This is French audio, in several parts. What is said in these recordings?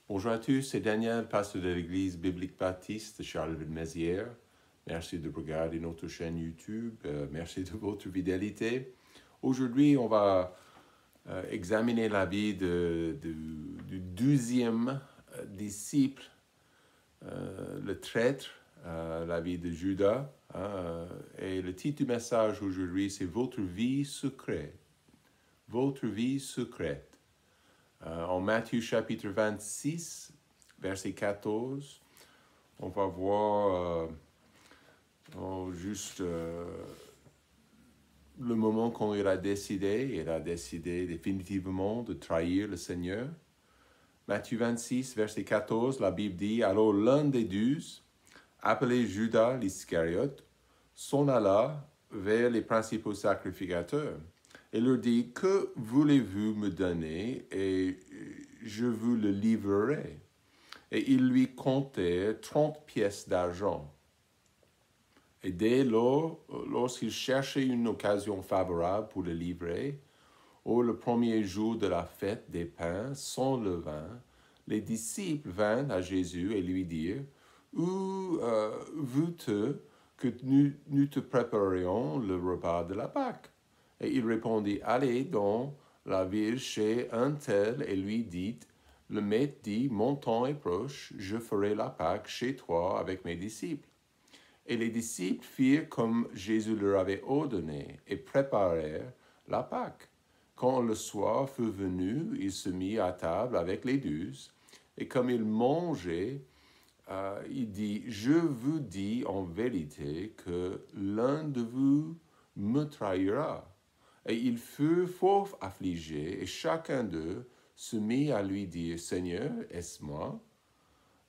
Bonjour à tous, c'est Daniel, pasteur de l'Église biblique baptiste de Charleville-Mézières. Merci de regarder notre chaîne YouTube. Merci de votre fidélité. Aujourd'hui, on va examiner la vie du 12e disciple, le traître, la vie de Judas. Et le titre du message aujourd'hui, c'est « Votre vie secrète ». Votre vie secrète. En Matthieu chapitre 26, verset 14, on va voir juste le moment quand il a décidé définitivement de trahir le Seigneur. Matthieu 26, verset 14, la Bible dit « Alors l'un des 12, appelé Judas l'Iscariote, s'en alla vers les principaux sacrificateurs et leur dit, « Que voulez-vous me donner et je vous le livrerai. » Et ils lui comptèrent 30 pièces d'argent. Et dès lors, lorsqu'il cherchait une occasion favorable pour le livrer, le premier jour de la fête des pains sans levain, les disciples vinrent à Jésus et lui dirent, « Où veux-tu que nous te préparions le repas de la Pâque? » Et il répondit, « Allez dans la ville chez un tel et lui dites, le maître dit, mon temps est proche, je ferai la Pâque chez toi avec mes disciples. » Et les disciples firent comme Jésus leur avait ordonné et préparèrent la Pâque. Quand le soir fut venu, il se mit à table avec les 12, et comme il mangeait, il dit, « Je vous dis en vérité que l'un de vous me trahira. » Et ils furent fort affligés, et chacun d'eux se mit à lui dire, « Seigneur, est-ce moi? »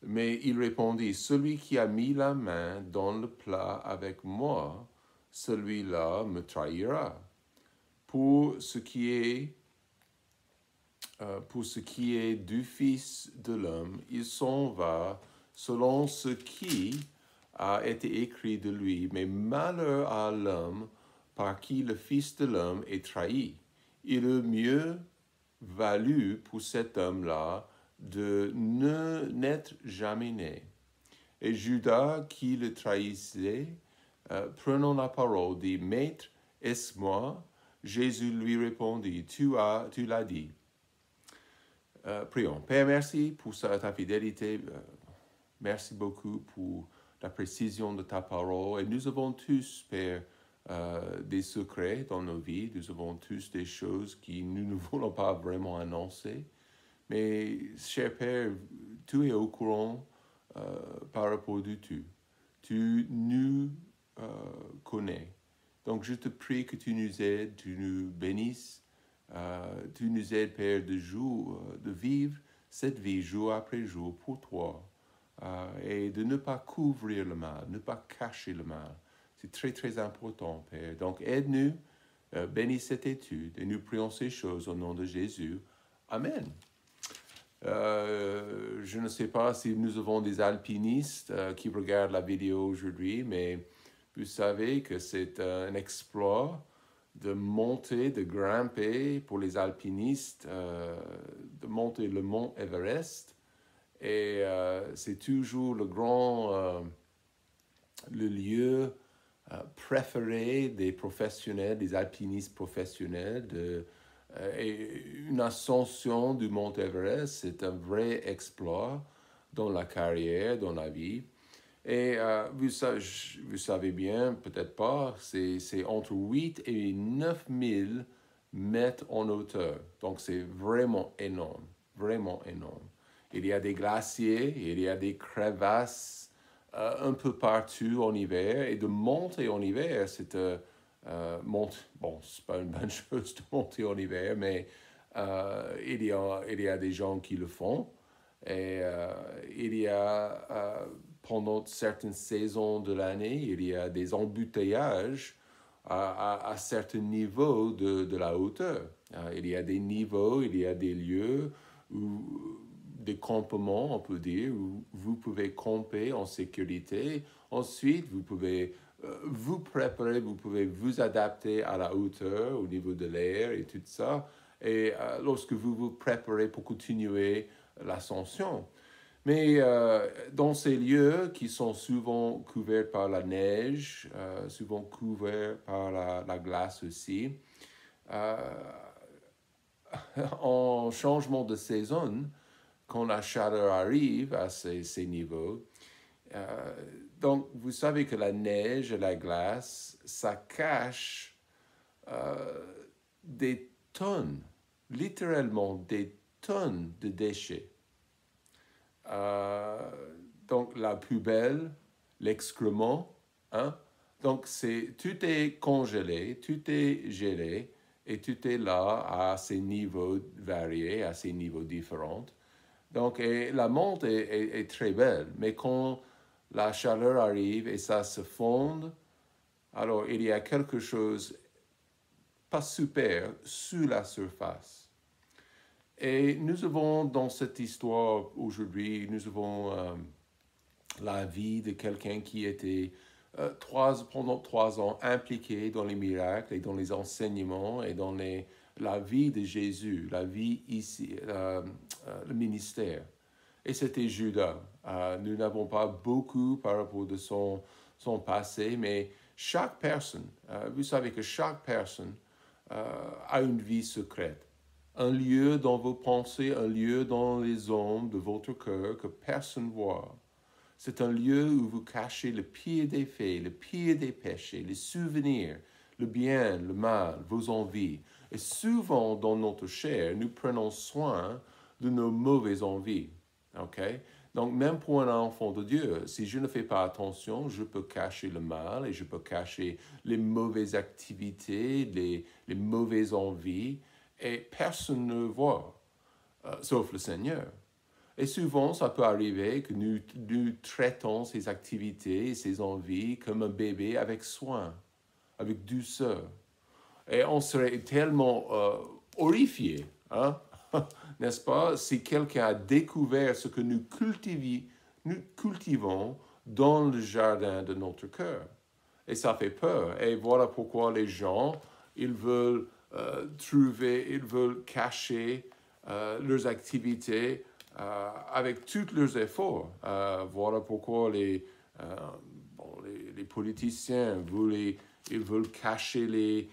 Mais il répondit, « Celui qui a mis la main dans le plat avec moi, celui-là me trahira. Pour ce qui est du Fils de l'homme, il s'en va selon ce qui a été écrit de lui, mais malheur à l'homme par qui le Fils de l'homme est trahi. Il eût mieux valu pour cet homme-là de n'être jamais né. » Et Judas, qui le trahissait, prenant la parole, dit, « Maître, est-ce moi? » Jésus lui répondit, « Tu l'as dit. » Prions. Père, merci pour ta fidélité. Merci beaucoup pour la précision de ta parole. Et nous avons tous, Père, des secrets dans nos vies. Nous avons tous des choses que nous ne voulons pas vraiment annoncer. Mais, cher Père, tu es au courant par rapport de tout. Tu nous connais. Donc, je te prie que tu nous aides, tu nous bénisses, tu nous aides, Père, de vivre cette vie jour après jour pour toi et de ne pas couvrir le mal, ne pas cacher le mal. C'est très, très important, Père. Donc, aide-nous, bénis cette étude et nous prions ces choses au nom de Jésus. Amen. Je ne sais pas si nous avons des alpinistes qui regardent la vidéo aujourd'hui, mais vous savez que c'est un exploit de monter, de grimper pour les alpinistes, de monter le mont Everest. Et c'est toujours le lieu préféré des professionnels, des alpinistes professionnels. Et une ascension du mont Everest, c'est un vrai exploit dans la carrière, dans la vie. Et vous savez bien, peut-être pas, c'est entre 8 et 9 000 mètres en hauteur. Donc, c'est vraiment énorme, vraiment énorme. Il y a des glaciers, il y a des crevasses un peu partout en hiver. Et de monter en hiver, c'est bon, c'est pas une bonne chose de monter en hiver, mais il y a des gens qui le font. Et il y a, pendant certaines saisons de l'année, il y a des embouteillages à certains niveaux de la hauteur. Il y a des niveaux, il y a des lieux, des campements, on peut dire, où vous pouvez camper en sécurité. Ensuite, vous pouvez vous préparer, vous pouvez vous adapter à la hauteur, au niveau de l'air et tout ça. Et lorsque vous vous préparez pour continuer l'ascension. Mais dans ces lieux qui sont souvent couverts par la neige, souvent couverts par la glace aussi, en changement de saison, quand la chaleur arrive à ces niveaux, donc vous savez que la neige et la glace, ça cache des tonnes, littéralement des tonnes de déchets. Donc la poubelle, l'excrément, hein? Donc tout est congelé, tout est gelé et tout est là à ces niveaux variés, à ces niveaux différents. Donc la monte est très belle, mais quand la chaleur arrive et ça se fonde, alors il y a quelque chose pas super sous la surface. Et nous avons dans cette histoire aujourd'hui, nous avons la vie de quelqu'un qui était pendant 3 ans impliqué dans les miracles et dans les enseignements et dans la vie de Jésus, la vie ici, le ministère. Et c'était Judas. Nous n'avons pas beaucoup par rapport de son passé, mais chaque personne, vous savez que chaque personne a une vie secrète. Un lieu dans vos pensées, un lieu dans les ombres de votre cœur que personne ne voit. C'est un lieu où vous cachez le pire des faits, le pire des péchés, les souvenirs, le bien, le mal, vos envies. Et souvent, dans notre chair, nous prenons soin de nos mauvaises envies. Okay? Donc, même pour un enfant de Dieu, si je ne fais pas attention, je peux cacher le mal et je peux cacher les mauvaises activités, les mauvaises envies, et personne ne voit, sauf le Seigneur. Et souvent, ça peut arriver que nous traitons ces activités et ces envies comme un bébé avec soin, avec douceur. Et on serait tellement horrifié, hein? N'est-ce pas, si quelqu'un a découvert ce que nous cultivons dans le jardin de notre cœur. Et ça fait peur. Et voilà pourquoi les gens, ils veulent ils veulent cacher leurs activités avec tous leurs efforts. Voilà pourquoi les politiciens, ils veulent cacher les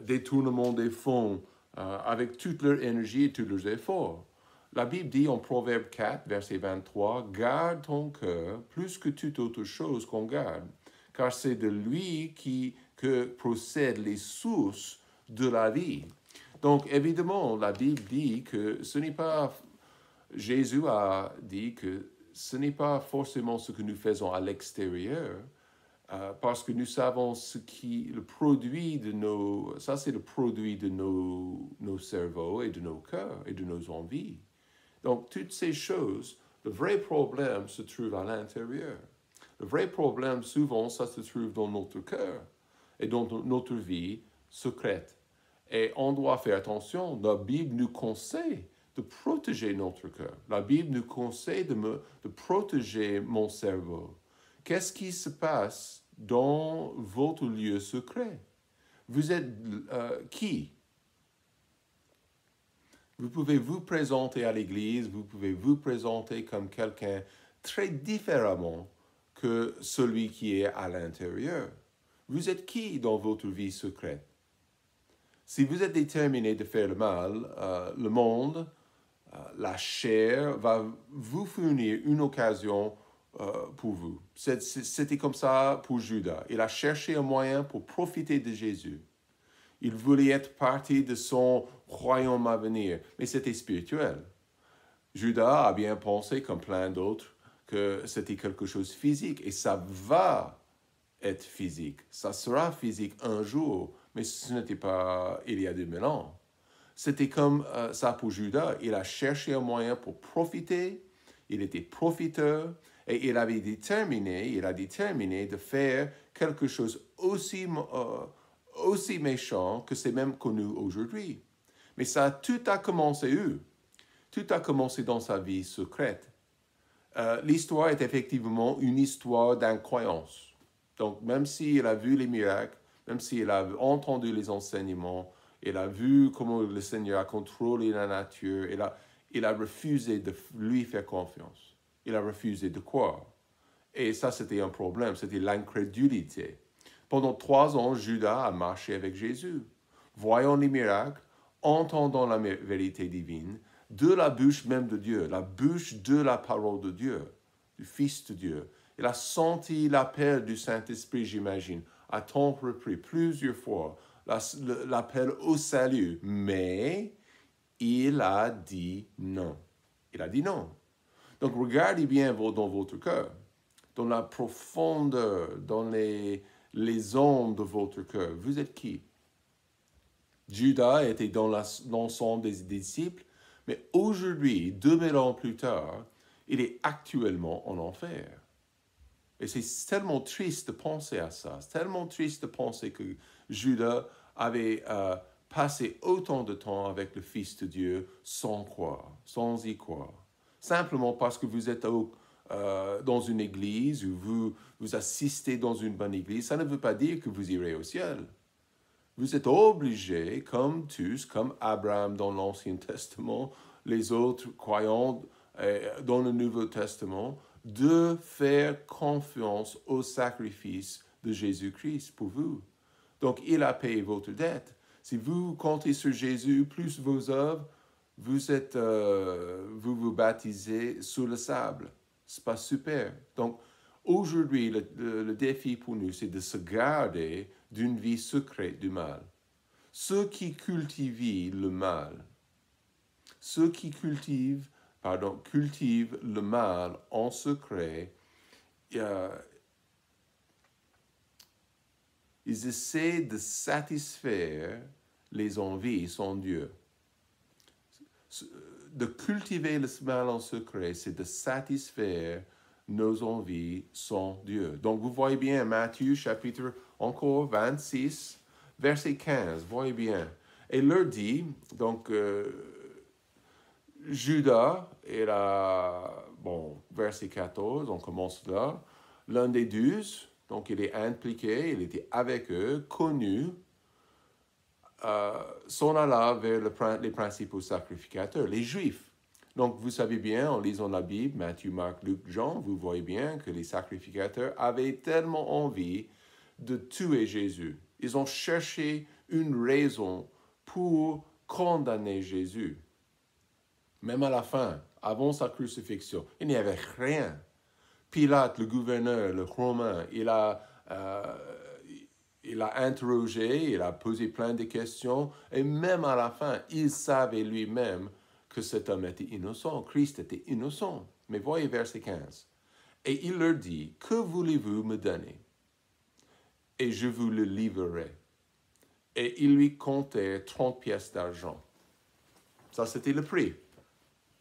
détournements des fonds avec toute leur énergie et tous leurs efforts. La Bible dit en Proverbe 4, verset 23, « Garde ton cœur plus que toute autre chose qu'on garde, car c'est de lui que procèdent les sources de la vie. » Donc, évidemment, la Bible dit que ce n'est pas... Jésus a dit que ce n'est pas forcément ce que nous faisons à l'extérieur, parce que nous savons le produit de ça c'est le produit de nos cerveaux et de nos cœurs et de nos envies. Donc, toutes ces choses, le vrai problème se trouve à l'intérieur. Le vrai problème, souvent, ça se trouve dans notre cœur et dans notre vie secrète. Et on doit faire attention. La Bible nous conseille de protéger notre cœur. La Bible nous conseille de protéger mon cerveau. Qu'est-ce qui se passe dans votre lieu secret? Vous êtes qui? Vous pouvez vous présenter à l'Église, vous pouvez vous présenter comme quelqu'un très différemment que celui qui est à l'intérieur. Vous êtes qui dans votre vie secrète? Si vous êtes déterminé de faire le mal, le monde, la chair va vous fournir une occasion pour vous. C'était comme ça pour Judas. Il a cherché un moyen pour profiter de Jésus. Il voulait être partie de son royaume à venir, mais c'était spirituel. Judas a bien pensé, comme plein d'autres, que c'était quelque chose de physique, et ça va être physique. Ça sera physique un jour, mais ce n'était pas il y a 2000 ans. C'était comme ça pour Judas. Il a cherché un moyen pour profiter, il était profiteur, et il a déterminé de faire quelque chose aussi méchant que c'est même connu aujourd'hui. Mais tout a commencé où? Tout a commencé dans sa vie secrète. L'histoire est effectivement une histoire d'incroyance. Donc, même s'il a vu les miracles, même s'il a entendu les enseignements, il a vu comment le Seigneur a contrôlé la nature, il a refusé de lui faire confiance. Il a refusé de croire. Et ça, c'était un problème, c'était l'incrédulité. Pendant 3 ans, Judas a marché avec Jésus, voyant les miracles, entendant la vérité divine, de la bouche même de Dieu, la bouche de la parole de Dieu, du Fils de Dieu. Il a senti l'appel du Saint-Esprit, j'imagine, à temps repris, plusieurs fois, l'appel au salut, mais il a dit non. Il a dit non. Donc, regardez bien dans votre cœur, dans la profondeur, dans les ondes de votre cœur. Vous êtes qui? Judas était dans l'ensemble des disciples, mais aujourd'hui, 2000 ans plus tard, il est actuellement en enfer. Et c'est tellement triste de penser à ça. C'est tellement triste de penser que Judas avait passé autant de temps avec le Fils de Dieu sans croire, sans y croire. Simplement parce que vous êtes dans une église ou vous assistez dans une bonne église, ça ne veut pas dire que vous irez au ciel. Vous êtes obligés, comme tous, comme Abraham dans l'Ancien Testament, les autres croyants dans le Nouveau Testament, de faire confiance au sacrifice de Jésus-Christ pour vous. Donc, il a payé votre dette. Si vous comptez sur Jésus, plus vos œuvres, vous vous baptisez sous le sable. C'est pas super. Donc, aujourd'hui, le défi pour nous, c'est de se garder d'une vie secrète du mal. Ceux qui cultivent le mal, cultivent le mal en secret, ils essaient de satisfaire les envies sans Dieu. De cultiver le mal en secret, c'est de satisfaire nos envies sans Dieu. Donc, vous voyez bien, Matthieu, chapitre encore 26, verset 15, voyez bien. Et leur dit, donc, Judas era, verset 14, on commence là, l'un des 12, donc il est impliqué, il était avec eux, connu, s'en alla vers les principaux sacrificateurs, les Juifs. Donc, vous savez bien, en lisant la Bible, Matthieu, Marc, Luc, Jean, vous voyez bien que les sacrificateurs avaient tellement envie de tuer Jésus. Ils ont cherché une raison pour condamner Jésus. Même à la fin, avant sa crucifixion, il n'y avait rien. Pilate, le gouverneur, le Romain, il a interrogé, il a posé plein de questions, et même à la fin, il savait lui-même que cet homme était innocent, Christ était innocent. Mais voyez verset 15. Et il leur dit, que voulez-vous me donner? Et je vous le livrerai. Et ils lui comptèrent 30 pièces d'argent. Ça, c'était le prix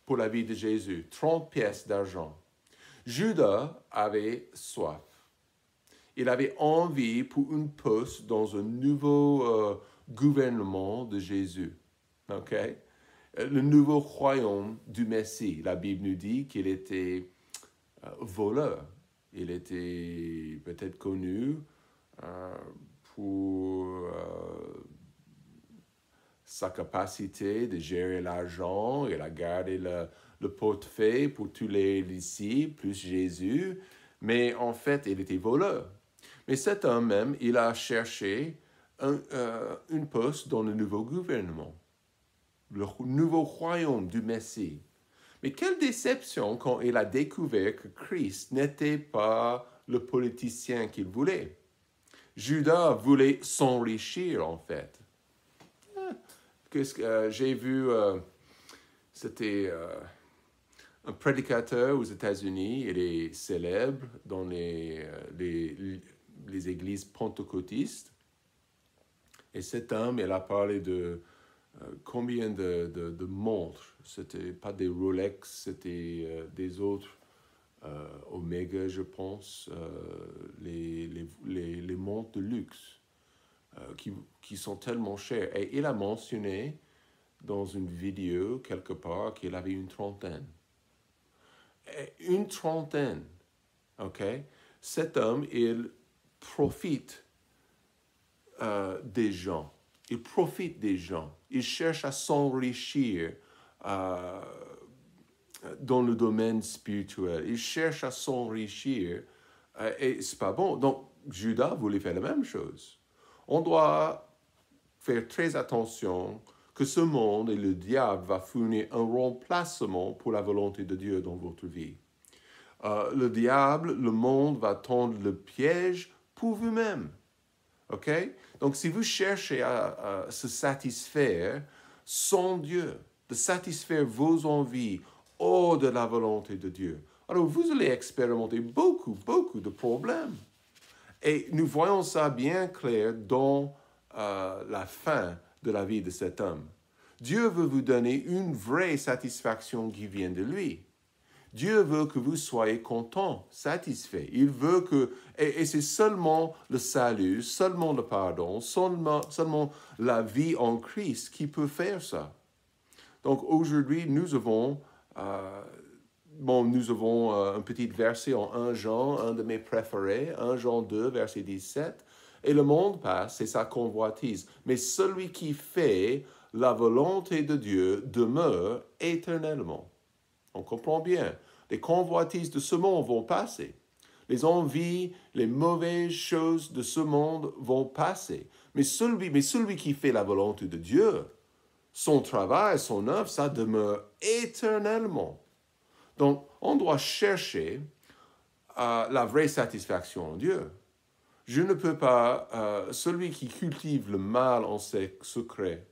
pour la vie de Jésus, 30 pièces d'argent. Judas avait soif. Il avait envie pour une poste dans un nouveau gouvernement de Jésus. OK? Le nouveau royaume du Messie. La Bible nous dit qu'il était voleur. Il était peut-être connu pour sa capacité de gérer l'argent. Il a gardé le portefeuille pour tous les disciples, plus Jésus. Mais en fait, il était voleur. Mais cet homme même, il a cherché une poste dans le nouveau gouvernement, le nouveau royaume du Messie. Mais quelle déception quand il a découvert que Christ n'était pas le politicien qu'il voulait. Judas voulait s'enrichir, en fait. J'ai vu, c'était un prédicateur aux États-Unis, il est célèbre dans les églises pentecôtistes. Et cet homme, il a parlé de combien de montres. C'était pas des Rolex, c'était des autres Omega, je pense, les montres de luxe qui sont tellement chères. Et il a mentionné dans une vidéo quelque part qu'il avait une trentaine. Une trentaine, ok? Cet homme, il profite des gens. Il profite des gens. Il cherche à s'enrichir dans le domaine spirituel. Il cherche à s'enrichir et c'est pas bon. Donc, Judas voulait faire la même chose. On doit faire très attention que ce monde et le diable va fournir un remplacement pour la volonté de Dieu dans votre vie. Le diable, le monde va tendre le piège pour vous-même. OK? Donc, si vous cherchez à se satisfaire sans Dieu, de satisfaire vos envies hors de la volonté de Dieu, alors vous allez expérimenter beaucoup de problèmes. Et nous voyons ça bien clair dans la fin de la vie de cet homme. Dieu veut vous donner une vraie satisfaction qui vient de lui. Dieu veut que vous soyez content, satisfait. Il veut que, et c'est seulement le salut, seulement le pardon, seulement la vie en Christ qui peut faire ça. Donc aujourd'hui, nous avons un petit verset en 1 Jean, un de mes préférés, 1 Jean 2, verset 17. Et le monde passe, c'est sa convoitise. Mais celui qui fait la volonté de Dieu demeure éternellement. On comprend bien. Les convoitises de ce monde vont passer. Les envies, les mauvaises choses de ce monde vont passer. Mais celui qui fait la volonté de Dieu, son travail, son œuvre, ça demeure éternellement. Donc, on doit chercher la vraie satisfaction en Dieu. Je ne peux pas, celui qui cultive le mal en secret,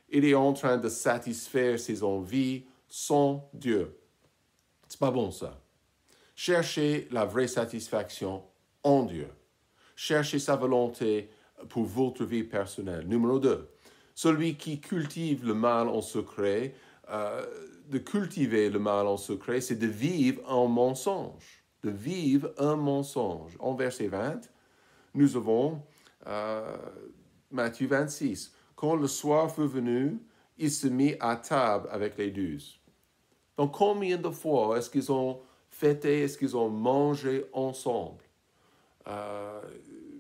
il est en train de satisfaire ses envies sans Dieu. C'est pas bon ça. Cherchez la vraie satisfaction en Dieu. Cherchez sa volonté pour votre vie personnelle. Numéro 2, celui qui cultive le mal en secret, de cultiver le mal en secret, c'est de vivre un mensonge. De vivre un mensonge. En verset 20, nous avons Matthieu 26. Quand le soir fut venu, il se mit à table avec les 12. Donc, combien de fois est-ce qu'ils ont fêté, est-ce qu'ils ont mangé ensemble?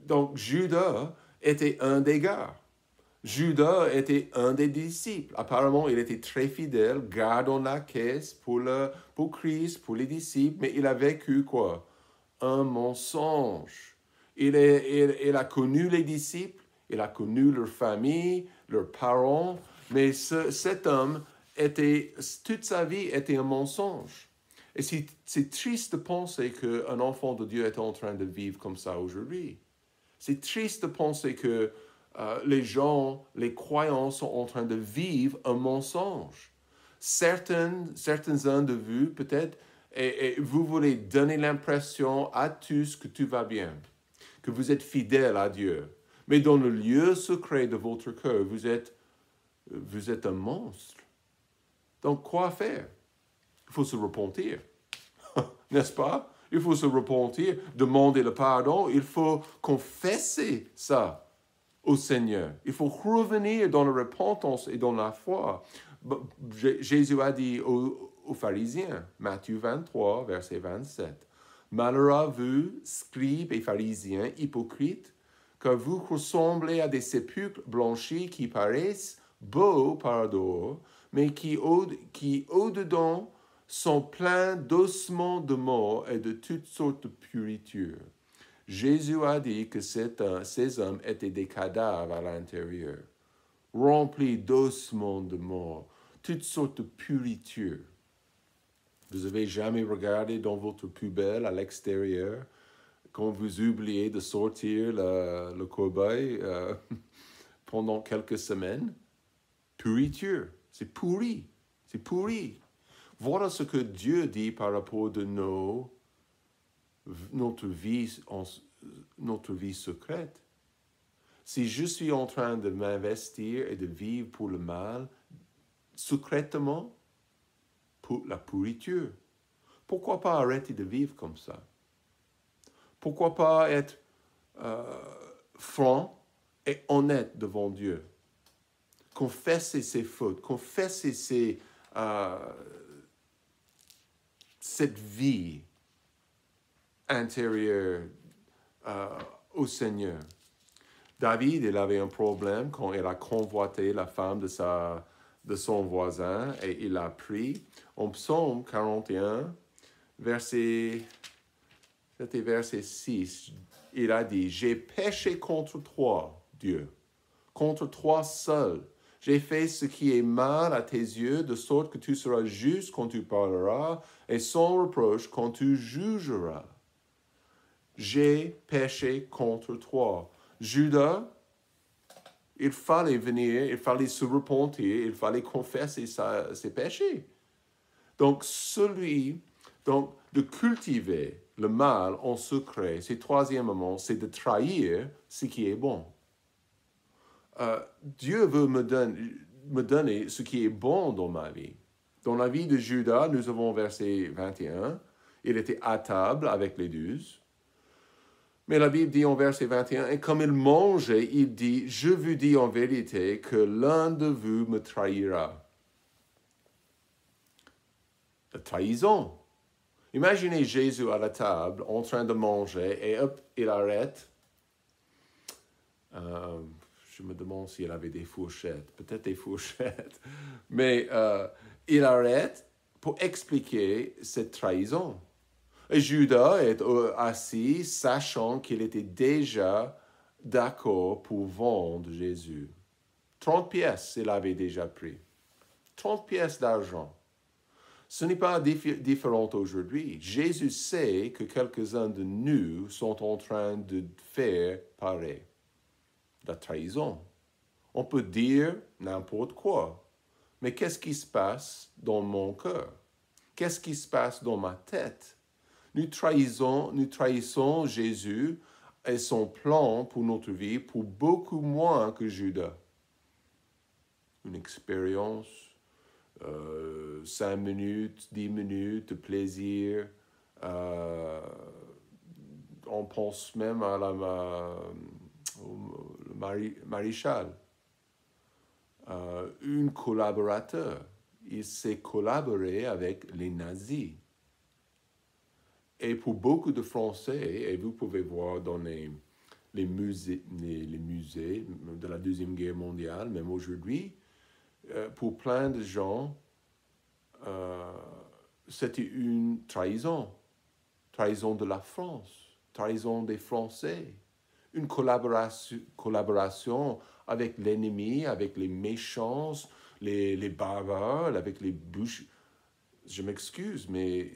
Donc, Judas était un des gars. Judas était un des disciples. Apparemment, il était très fidèle, gardant la caisse pour Christ, pour les disciples, mais il a vécu quoi? Un mensonge. Il a connu les disciples, il a connu leur famille, leurs parents, mais cet homme toute sa vie était un mensonge. Et c'est triste de penser qu'un enfant de Dieu est en train de vivre comme ça aujourd'hui. C'est triste de penser que les gens, les croyants sont en train de vivre un mensonge. Certains-uns de vous, peut-être, et vous voulez donner l'impression à tous que tout va bien, que vous êtes fidèle à Dieu. Mais dans le lieu secret de votre cœur, vous êtes un monstre. Donc, quoi faire? Il faut se repentir, n'est-ce pas? Il faut se repentir, demander le pardon, il faut confesser ça au Seigneur. Il faut revenir dans la repentance et dans la foi. Jésus a dit aux pharisiens, Matthieu 23, verset 27, « Malheur à vous, scribes et pharisiens, hypocrites, car vous ressemblez à des sépulcres blanchis qui paraissent beaux par dehors, mais qui au-dedans sont pleins d'ossements de mort et de toutes sortes de pourritures. » Jésus a dit que ces hommes étaient des cadavres à l'intérieur, remplis d'ossements de mort, toutes sortes de pourritures. Vous avez jamais regardé dans votre poubelle à l'extérieur quand vous oubliez de sortir le cow-boy pendant quelques semaines? Pourriture, c'est pourri, c'est pourri. Voilà ce que Dieu dit par rapport de notre vie secrète. Si je suis en train de m'investir et de vivre pour le mal, secrètement, pour la pourriture, pourquoi pas arrêter de vivre comme ça? Pourquoi pas être franc et honnête devant Dieu? Confesser ses fautes, confesser cette vie intérieure au Seigneur. David, il avait un problème quand il a convoité la femme de sa de son voisin et il a pris. En Psaume 41, c'était verset 6, il a dit, « J'ai péché contre toi, Dieu, contre toi seul. J'ai fait ce qui est mal à tes yeux, de sorte que tu seras juste quand tu parleras et sans reproche quand tu jugeras. J'ai péché contre toi. » Judas, il fallait venir, il fallait se repentir, il fallait confesser ses péchés. Donc, de cultiver le mal en secret, c'est troisièmement, c'est de trahir ce qui est bon. Dieu veut me donner ce qui est bon dans ma vie. Dans la vie de Judas, nous avons verset 21, il était à table avec les 12. Mais la Bible dit en verset 21, « Et comme il mangeait, il dit, « Je vous dis en vérité que l'un de vous me trahira. » La trahison. Imaginez Jésus à la table, en train de manger, et hop, il arrête. Je me demande s'il avait des fourchettes, peut-être des fourchettes, mais il arrête pour expliquer cette trahison. Et Judas est assis, sachant qu'il était déjà d'accord pour vendre Jésus. 30 pièces, il avait déjà pris. 30 pièces d'argent. Ce n'est pas différent aujourd'hui. Jésus sait que quelques-uns de nous sont en train de faire pareil. La trahison. On peut dire n'importe quoi. Mais qu'est-ce qui se passe dans mon cœur? Qu'est-ce qui se passe dans ma tête? Nous trahissons Jésus et son plan pour notre vie pour beaucoup moins que Judas. Une expérience, 5 minutes, 10 minutes de plaisir. On pense même à le maréchal. Un collaborateur. Il s'est collaboré avec les nazis. Et pour beaucoup de Français, et vous pouvez voir dans les musées de la Deuxième Guerre mondiale, même aujourd'hui, pour plein de gens, c'était une trahison. Trahison de la France, trahison des Français. Une collaboration avec l'ennemi, avec les méchants, les barbares, avec les bouches. Je m'excuse, mais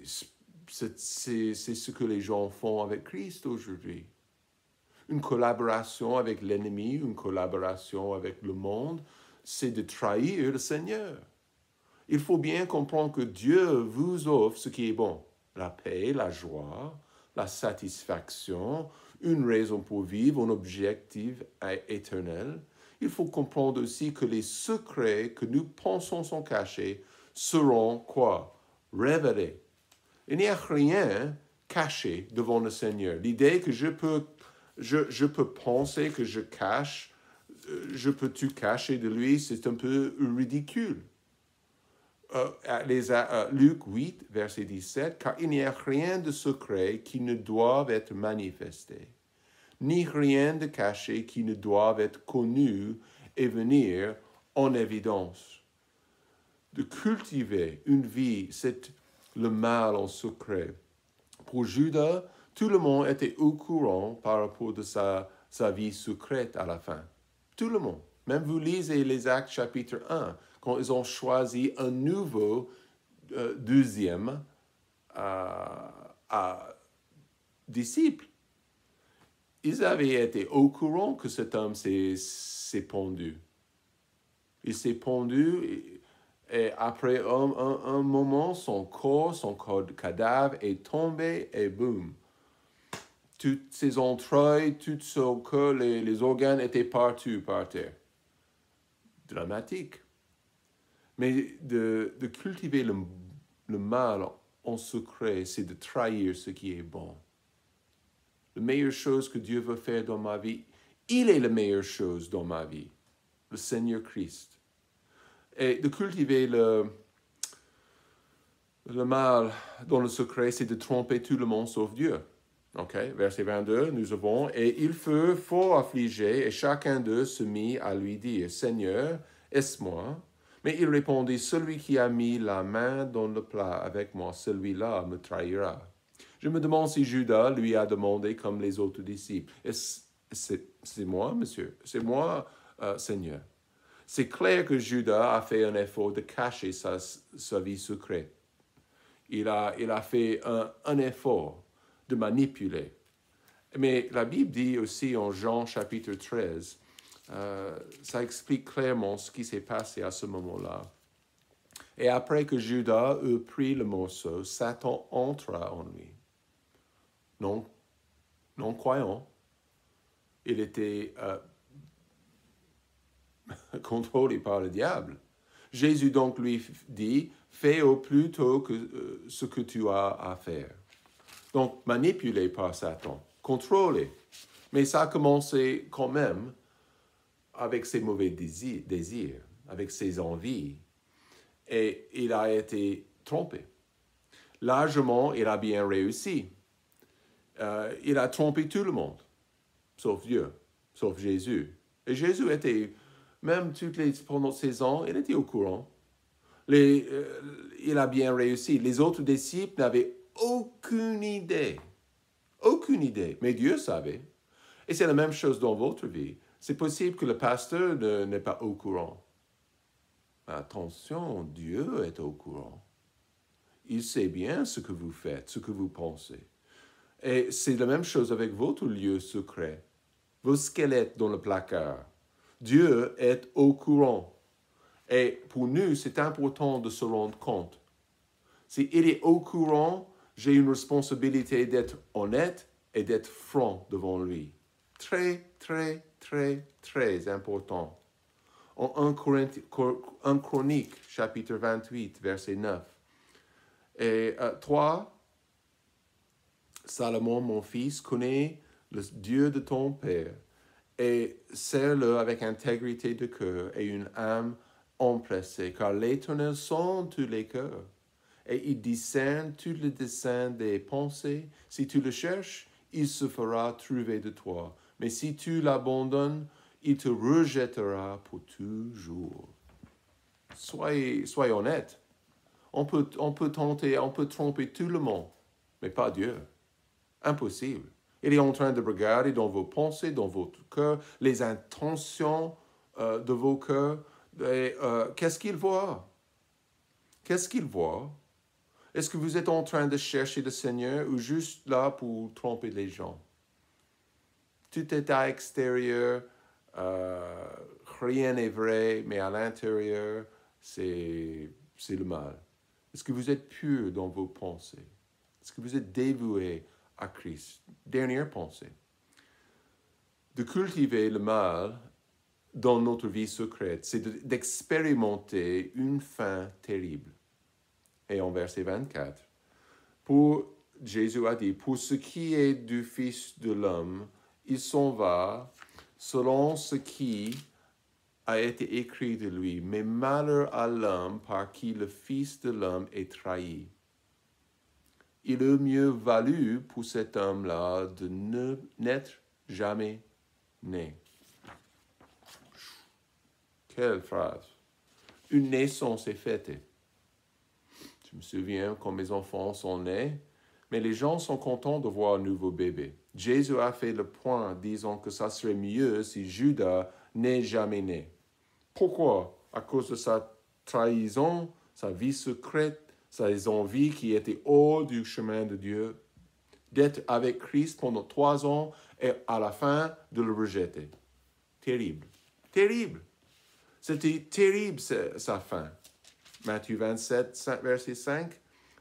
c'est ce que les gens font avec Christ aujourd'hui. Une collaboration avec l'ennemi, une collaboration avec le monde, c'est de trahir le Seigneur. Il faut bien comprendre que Dieu vous offre ce qui est bon. La paix, la joie, la satisfaction, une raison pour vivre, un objectif éternel. Il faut comprendre aussi que les secrets que nous pensons sont cachés seront quoi? Révélés. Il n'y a rien caché devant le Seigneur. L'idée que je peux penser que je cache, je peux tout cacher de lui, c'est un peu ridicule. Luc 8, verset 17, « Car il n'y a rien de secret qui ne doive être manifesté, ni rien de caché qui ne doive être connu et venir en évidence. » De cultiver une vie, c'est le mal en secret. Pour Judas, tout le monde était au courant par rapport de sa vie secrète à la fin. Tout le monde. Même vous lisez les Actes chapitre 1, quand ils ont choisi un nouveau deuxième disciple. Ils avaient été au courant que cet homme s'est pendu. Il s'est pendu et après un moment, son corps cadavre est tombé et boum. Toutes ses entrailles, tout son cœur, les organes étaient partout par terre. Dramatique. Mais de cultiver le mal en secret, c'est de trahir ce qui est bon. La meilleure chose que Dieu veut faire dans ma vie, il est la meilleure chose dans ma vie, le Seigneur Christ. Et de cultiver le mal dans le secret, c'est de tromper tout le monde sauf Dieu. Okay? Verset 22, nous avons « Et il fut fort affligé, et chacun d'eux se mit à lui dire, « Seigneur, est-ce moi? » Mais il répondit, celui qui a mis la main dans le plat avec moi, celui-là me trahira. Je me demande si Judas lui a demandé comme les autres disciples. C'est moi, monsieur, c'est moi, Seigneur. C'est clair que Judas a fait un effort de cacher sa vie secrète. Il a fait un effort de manipuler. Mais la Bible dit aussi en Jean chapitre 13, ça explique clairement ce qui s'est passé à ce moment-là. Et après que Judas eut pris le morceau, Satan entra en lui. Non croyant, il était contrôlé par le diable. Jésus donc lui dit, fais au plus tôt ce que tu as à faire. Donc, manipulé par Satan, contrôlé. Mais ça a commencé quand même avec ses mauvais désirs, avec ses envies. Et il a été trompé. Largement, il a bien réussi. Il a trompé tout le monde, sauf Dieu, sauf Jésus. Et Jésus était, même pendant ces ans, il était au courant. Il a bien réussi. Les autres disciples n'avaient aucune idée. Aucune idée. Mais Dieu savait. Et c'est la même chose dans votre vie. C'est possible que le pasteur n'est pas au courant. Attention, Dieu est au courant. Il sait bien ce que vous faites, ce que vous pensez. Et c'est la même chose avec votre lieu secret, vos squelettes dans le placard. Dieu est au courant. Et pour nous, c'est important de se rendre compte. Si il est au courant, j'ai une responsabilité d'être honnête et d'être franc devant lui. Très, très, très, très important. En 1 Chronique, chapitre 28, verset 9. Et 3, Salomon, mon fils, connaît le Dieu de ton Père et sers-le avec intégrité de cœur et une âme empressée, car l'Éternel sonde tous les cœurs et il discerne tous les desseins des pensées. Si tu le cherches, il se fera trouver de toi. Mais si tu l'abandonnes, il te rejettera pour toujours. Soyez honnête. On peut tromper tout le monde, mais pas Dieu. Impossible. Il est en train de regarder dans vos pensées, dans votre cœur, les intentions de vos cœurs. Qu'est-ce qu'il voit? Qu'est-ce qu'il voit? Est-ce que vous êtes en train de chercher le Seigneur ou juste là pour tromper les gens? Tout est à l'extérieur, rien n'est vrai, mais à l'intérieur, c'est le mal. Est-ce que vous êtes pur dans vos pensées? Est-ce que vous êtes dévoué à Christ? Dernière pensée. De cultiver le mal dans notre vie secrète, c'est d'expérimenter une fin terrible. Et en verset 24, Jésus a dit, pour ce qui est du Fils de l'homme, il s'en va selon ce qui a été écrit de lui. Mais malheur à l'homme par qui le Fils de l'homme est trahi. Il eût mieux valu pour cet homme-là de n'être jamais né. Quelle phrase. Une naissance est fêtée. Je me souviens quand mes enfants sont nés, mais les gens sont contents de voir un nouveau bébé. Jésus a fait le point, disant que ça serait mieux si Judas n'est jamais né. Pourquoi? À cause de sa trahison, sa vie secrète, ses envies qui étaient hors du chemin de Dieu, d'être avec Christ pendant 3 ans et à la fin de le rejeter. Terrible. Terrible. C'était terrible sa fin. Matthieu 27, verset 5.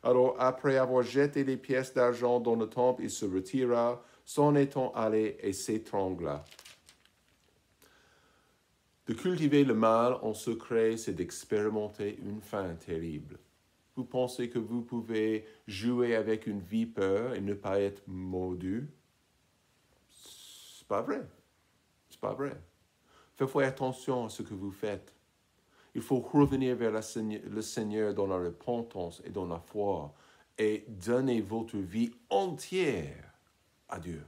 Alors, après avoir jeté les pièces d'argent dans le temple, il se retira, s'en étant allé et s'étrangla. De cultiver le mal en secret, c'est d'expérimenter une fin terrible. Vous pensez que vous pouvez jouer avec une vipère et ne pas être mordu? C'est pas vrai. C'est pas vrai. Faites attention à ce que vous faites. Il faut revenir vers le Seigneur dans la repentance et dans la foi et donner votre vie entière à Dieu.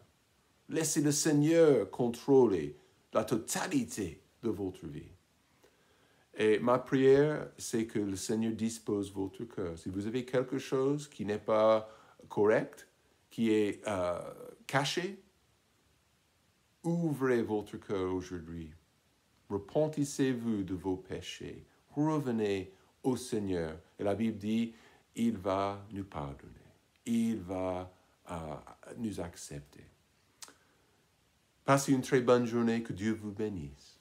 Laissez le Seigneur contrôler la totalité de votre vie. Et ma prière, c'est que le Seigneur dispose votre cœur. Si vous avez quelque chose qui n'est pas correct, qui est caché, ouvrez votre cœur aujourd'hui. Repentissez-vous de vos péchés. Revenez au Seigneur. Et la Bible dit, il va nous pardonner. Il va nous accepter. Passez une très bonne journée. Que Dieu vous bénisse.